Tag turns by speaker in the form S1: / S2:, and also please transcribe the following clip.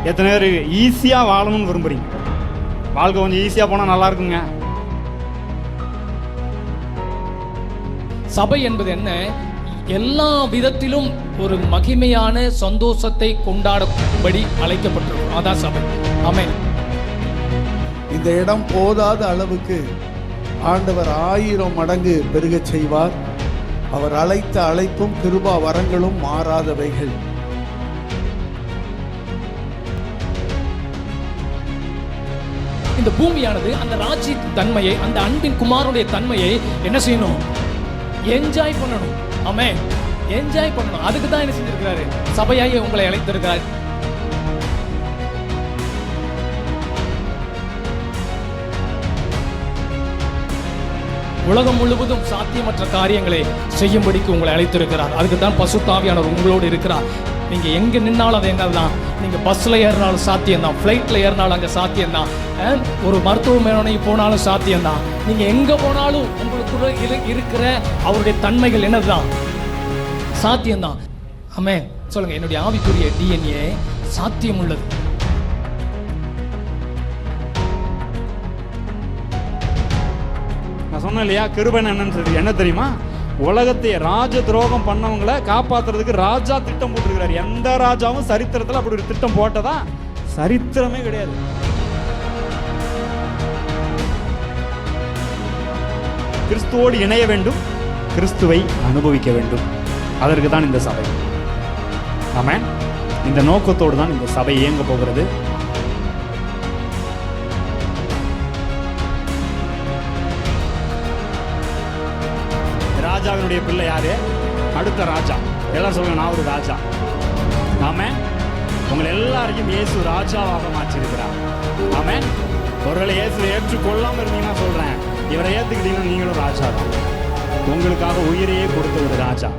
S1: எத்தனை பேர் ஈஸியாக வாழணும்னு விரும்புகிறீங்க? வாழ்க்கை கொஞ்சம் ஈஸியாக போனால் நல்லா இருக்குங்க.
S2: சபை என்பது என்ன? எல்லா விதத்திலும் ஒரு மகிமையான சந்தோஷத்தை கொண்டாடபடி அழைக்கப்பட்டிருக்கும். அதான் சபை. ஆமென்.
S3: இந்த இடம் போதாத அளவுக்கு ஆண்டவர் 1000 மடங்கு பெருகச் செய்வார். அவர் அழைத்த அழைப்பும் கிருபா வரங்களும் மாறாதவைகள்.
S2: இந்த பூமியானது அந்த ராஜ்ய தன்மையை, அந்த அன்பின் குமாரனுடைய தன்மையை என்ன செய்யணும்? என்ஜாய் பண்ணணும். ஆமென். என்ஜாய் பண்ணணும். அதுக்கு தான் என்ன செஞ்சிருக்கிறாரு? சபையாய் உங்களை அழைத்திருக்கிறார். உலகம் முழுவதும் சாத்தியமற்ற காரியங்களை செய்யும்படிக்கு உங்களை அழைத்திருக்கிறார். அதுக்கு தான் பரிசுத்த ஆவியானவர் உங்களோடு இருக்கிறார். நீங்க எங்க நின்னாலும் அது என்னதான், நீங்க பஸ்ல ஏறினாலும் சாத்தியம்தான், ஃபிளைட்ல ஏறினாலும் அங்க சாத்தியம்தான், ஒரு மருத்துவமனைக்கு போனாலும் சாத்தியம்தான். நீங்க எங்க போனாலும் உங்களுக்குள்ள இருக்கிற அவருடைய தன்மைகள் என்னதுதான்? சாத்தியம்தான். ஆமென். சொல்லுங்க, என்னுடைய ஆவிக்குரிய DNA சாத்தியம் உள்ளது.
S1: நான் சொன்னேன் இல்லையா, கிருபை என்னன்னு சொல்லி. என்ன தெரியுமா? உலகத்தை ராஜ துரோகம் பண்ணவங்களை காப்பாத்துறதுக்கு ராஜா திட்டம் போட்டிருக்கிறார். எந்த ராஜாவும் சரித்திரத்தில் அப்படி ஒரு திட்டம் போட்டதா சரித்திரமே கிடையாது. கிறிஸ்துவோடு இணைய வேண்டும், கிறிஸ்துவை அனுபவிக்க வேண்டும். அதற்கு தான் இந்த சபை. ஆமென். இந்த நோக்கத்தோடு தான் இந்த சபை இயங்க போகிறது. ராஜாவினுடைய பிள்ளை யாரு? அடுத்த ராஜா. எல்லாரும் சொல்லுங்க, நான் ஒரு ராஜா. ஆமென். உங்களை எல்லாரையும் இயேசு ராஜாவாக மாற்றிருக்கிறார். ஆமென். ஒருவேளை இயேசு ஏற்றுக்கொள்ளாம இருந்தீங்கன்னா சொல்றேன், இவரை ஏத்துக்கிட்டீங்கன்னா நீங்களும் ராஜா தான். உங்களுக்காக உயிரையே கொடுத்த ஒரு ராஜா.